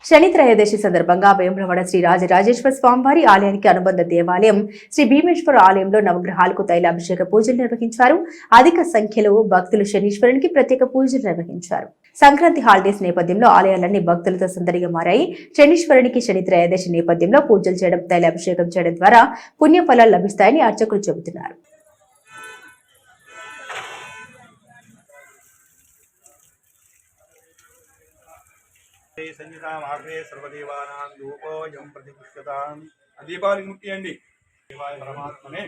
శని త్రయోదశి సందర్భంగా వేములవాడ శ్రీ రాజరాజేశ్వర స్వామివారి ఆలయానికి అనుబంధ దేవాలయం శ్రీ భీమేశ్వర ఆలయంలో నవగ్రహాలకు తైలాభిషేక పూజలు నిర్వహించారు. అధిక సంఖ్యలో భక్తులు శనీశ్వరునికి ప్రత్యేక పూజలు నిర్వహించారు. సంక్రాంతి హాలిడేస్ నేపథ్యంలో ఆలయాలన్నీ భక్తులతో సందడిగా మారాయి. శనీశ్వరునికి శని త్రయోదశి నేపథ్యంలో పూజలు చేయడం, తైలాభిషేకం చేయడం ద్వారా పుణ్య ఫలాలు లభిస్తాయని అర్చకులు చెబుతున్నారు. దీపావళికి ముఖ్యండి పరమాత్మనే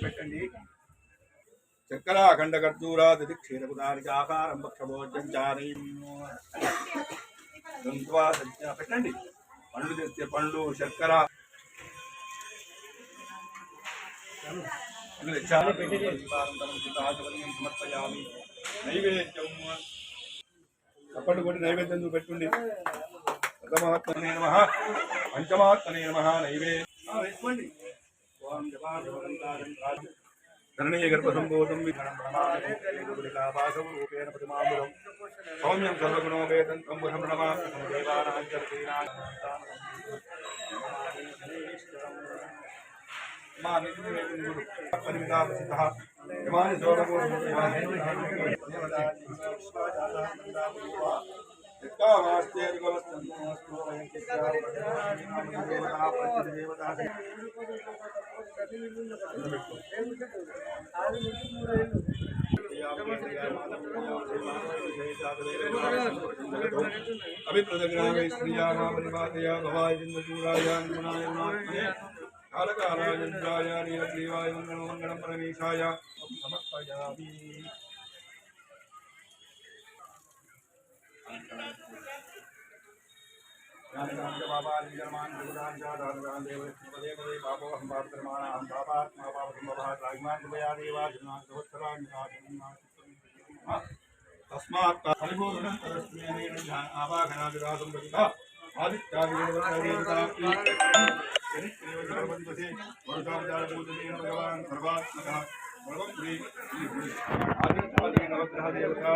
పెట్టండి చక్కెర అఖండ కర్జూరాది క్షీరపుదానికి ఆకారం భక్షభోజ్యం పెట్టండి. పండ్లు తెస్తే పండ్లు చక్కెర సమర్పయామి. నైవేద్యం చప్పట్లు కొట్టి నైవేద్యం పెట్టుండి. ప్రథమాత్మనే నమః, పంచమాత్మనే నమః. నైవేద్యం వేసుకోండి. ధరణీయ గర్భసంభూతం విఘ్నప్రమాసరూపేణ ప్రతిమామృతం సౌమ్యం సర్వగుణోపేతం కంబుధం నమామి. అభిప్రదగ్రామే శ్రీయామాపరిపాతయ భవాయ చంద్రచూడాయ నిర్గుణాయ కాలకాలాయంత్రాయ నీలగ్రీవాయ మంగళం మంగళం పరమేశాయ సమర్పయామి. తస్మాత్ ఆవాహనాదిరాసం భగవాన్ సర్వాత్మక నవగ్రహ దేవతా